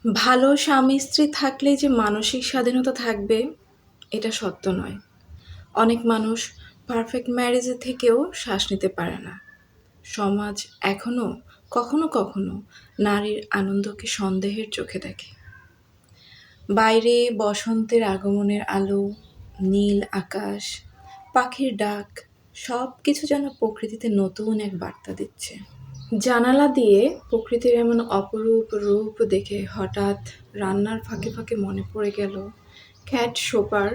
ভালো স্বামী-স্ত্রী থাকলেই যে মানসিক স্বাধীনতা থাকবে, এটা সত্য নয়। অনেক মানুষ পারফেক্ট ম্যারেজে থেকেও শ্বাস নিতে পারে না। সমাজ এখনো কখনো নারীর আনন্দকে সন্দেহের চোখে দেখে। বাইরে বসন্তের আগমনের আলো, নীল আকাশ, পাখির ডাক সবকিছু যেন প্রকৃতিতে নতুন এক বার্তা দিচ্ছে। জানালা দিয়ে প্রকৃতির এমন অপরূপ রূপ দেখে হঠাৎ রান্নার ফাঁকে মনে পড়ে গেল ক্যাট শোপার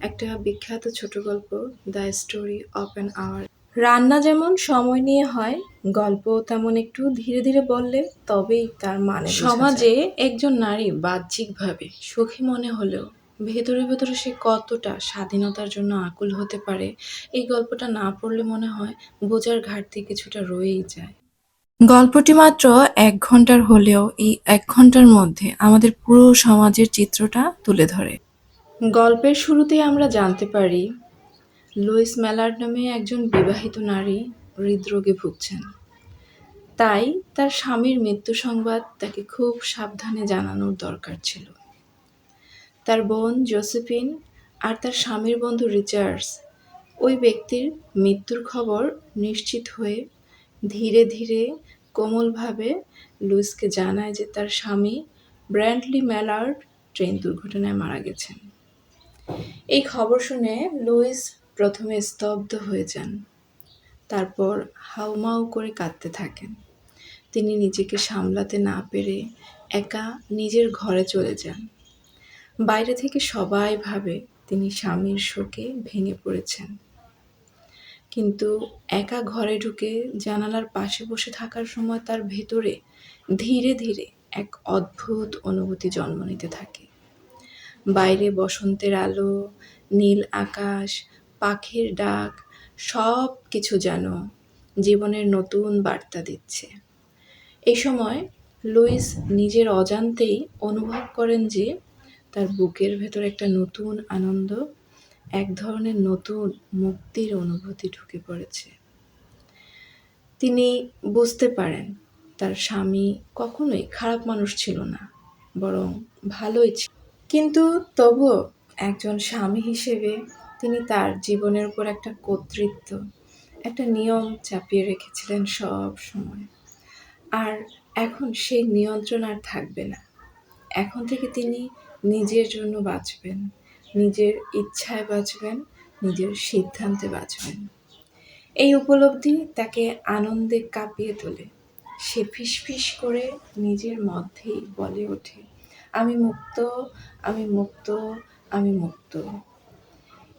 একটা বিখ্যাত ছোট গল্প, the story of an hour. রান্না যেমন সময় নিয়ে হয়, গল্পও তেমন একটু ধীরে ধীরে বললে তবেই তার মানে বোঝা যায়। সমাজে একজন নারী বাহ্যিকভাবে সুখী মনে হলেও ভেতরে সে কতটা স্বাধীনতার জন্য আকুল হতে পারে, এই গল্পটা না পড়লে মনে হয় বোঝার ঘাটতি কিছুটা রয়েই যায়। গল্পটি মাত্র ১ ঘন্টার হলেও এই ১ ঘন্টার মধ্যে আমাদের পুরো সমাজের চিত্রটা তুলে ধরে। গল্পের শুরুতেই আমরা জানতে পারি লুইস ম্যালার্ড নামে একজন বিবাহিত নারী হৃদরোগে ভুগছেন। তাই তার স্বামীর মৃত্যু সংবাদ তাকে খুব সাবধানে জানানোর দরকার ছিল। তার বোন জোসেফিন আর তার স্বামীর বন্ধু রিচার্ডস ওই ব্যক্তির মৃত্যুর খবর নিশ্চিত হয়ে ধীরে কোমলভাবে লুইসকে জানায় যে তার স্বামী ব্র্যান্ডলি ম্যালার্ড ট্রেন দুর্ঘটনায় মারা গেছেন। এই খবর শুনে লুইস প্রথমে স্তব্ধ হয়ে যান, তারপর হাউমাউ করে কাঁদতে থাকেন। তিনি নিজেকে সামলাতে না পেরে একা নিজের ঘরে চলে যান। বাইরে থেকে সবাই ভাবে তিনি স্বামীর শোকে ভেঙে পড়েছেন, কিন্তু একা ঘরে ঢুকে জানালার পাশে বসে থাকার সময় তার ভেতরে ধীরে এক অদ্ভুত অনুভূতি জন্ম নিতে থাকে। বাইরে বসন্তের আলো, নীল আকাশ, পাখির ডাক সব কিছু যেন জীবনের নতুন বার্তা দিচ্ছে। এই সময় লুইস নিজের অজান্তেই অনুভব করেন যে তার বুকের ভেতর একটা নতুন আনন্দ, এক ধরনের নতুন মুক্তির অনুভূতি ঢুকে পড়েছে। তিনি বুঝতে পারেন তার স্বামী কখনোই খারাপ মানুষ ছিল না, বরং ভালোই ছিল। কিন্তু তবুও একজন স্বামী হিসেবে তিনি তার জীবনের উপর একটা কর্তৃত্ব, একটা নিয়ম চাপিয়ে রেখেছিলেন সব সময়। আর এখন সেই নিয়ন্ত্রণ আর থাকবে না। এখন থেকে তিনি নিজের জন্য বাঁচবেন, নিজের ইচ্ছায় বাঁচবেন, নিজের সিদ্ধান্তে বাঁচবেন। এই উপলব্ধি তাকে আনন্দে কাঁপিয়ে তোলে। সে ফিসফিস করে নিজের মধ্যেই বলে ওঠে, আমি মুক্ত, আমি মুক্ত, আমি মুক্ত।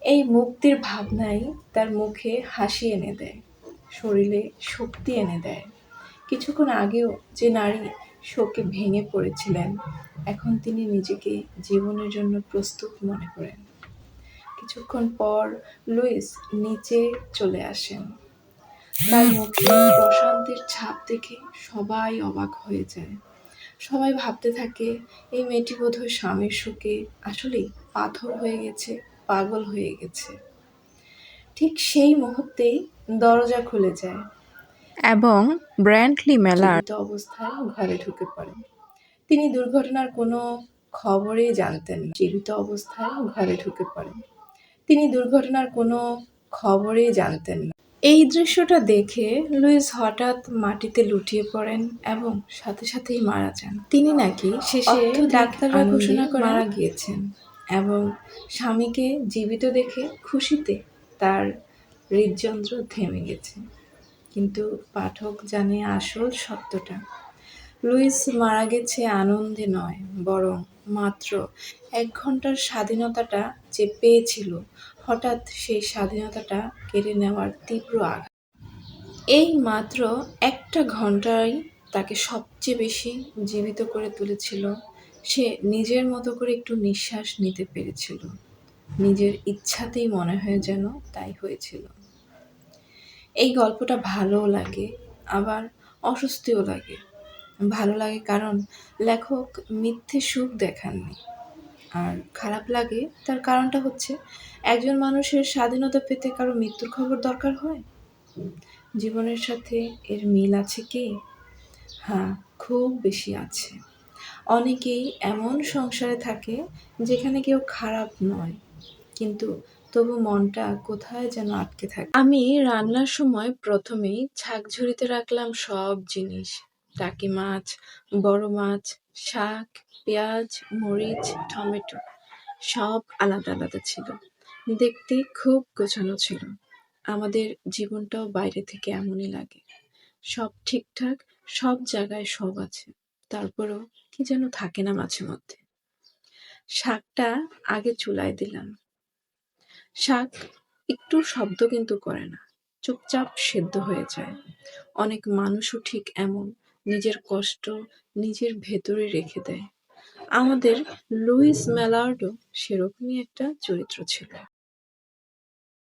এই মুক্তির ভাবনাই তার মুখে হাসি এনে দেয়, শরীরে শক্তি এনে দেয়। কিছুক্ষণ আগেও যে নারী শোকে ভেঙে পড়েছিলেন, এখন তিনি নিজেকে জীবনের জন্য প্রস্তুত মনে করেন। কিছুক্ষণ পর লুইস নিচে চলে আসেন। তার মুখে প্রশান্তির ছাপ দেখে সবাই অবাক হয়ে যায়। সবাই ভাবতে থাকে এই মেয়েটি বোধহয় স্বামীর শোকে আসলেই পাথর হয়ে গেছে, পাগল হয়ে গেছে। ঠিক সেই মুহূর্তেই দরজা খুলে যায় এবং ব্র্যান্ডলি ম্যালার্ড জীবিত অবস্থায় ঘরে ঢুকে পড়েন। তিনি দুর্ঘটনার কোনো খবরই জানতেন না। জীবিত অবস্থায় ঘরে ঢুকে পড়েন। তিনি দুর্ঘটনার কোনো খবরই জানতেন না। এই দৃশ্যটা দেখে লুইস হঠাৎ মাটিতে লুটিয়ে পড়েন এবং সাথেই মারা যান। তিনি নাকি শেষে ডাক্তাররা ঘোষণা করে মারা গিয়েছেন এবং স্বামীকে জীবিত দেখে খুশিতে তার হৃদযন্ত্র থেমে গেছে। কিন্তু পাঠক জানে আসল সত্যটা। লুইস মারা গেছে আনন্দে নয়, বরং মাত্র ১ ঘন্টার স্বাধীনতাটা যে পেয়েছিল, হঠাৎ সেই স্বাধীনতাটা কেড়ে নেওয়ার তীব্র আঘাত। এই মাত্র একটা ঘন্টাই তাকে সবচেয়ে বেশি জীবিত করে তুলেছিল। সে নিজের মতো করে একটু নিঃশ্বাস নিতে পেরেছিল। নিজের ইচ্ছাতেই মনে হয় যেন তাই হয়েছিল। এই গল্পটা ভালোও লাগে, আবার অস্বস্তিও লাগে। ভালো লাগে কারণ লেখক মিথ্যে সুখ দেখাননি, আর খারাপ লাগে তার কারণটা হচ্ছে একজন মানুষের স্বাধীনতা পেতে কারো মৃত্যুর খবর দরকার হয়? জীবনের সাথে এর মিল আছে কি? হ্যাঁ, খুব বেশি আছে। অনেকেই এমন সংসারে থাকে যেখানে কেউ খারাপ নয়, কিন্তু তবু মনটা কোথায় যেন আটকে থাকে। আমি রান্নার সময় প্রথমেই ঝাঁকঝুড়িতে রাখলাম সব জিনিস। টাকি মাছ, বড় মাছ, শাক, পেঁয়াজ, মরিচ, টমেটো সব আলাদা আলাদা ছিল। দেখতে খুব গোছানো ছিল। আমাদের জীবনটাও বাইরে থেকে এমনই লাগে। সব ঠিকঠাক, সব জায়গায় সব আছে। তারপরেও কি যেন থাকে না মাঝে মধ্যে। শাকটা আগে চুলায় দিলাম। শাক একটু শব্দ কিন্তু করে না। চুপচাপ সেদ্ধ হয়ে যায়। অনেক মানুষও ঠিক এমন, নিজের কষ্ট নিজের ভেতরে রেখে দেয়। আমাদের লুইস ম্যালার্ডও সেরকমই একটা চরিত্র ছিল।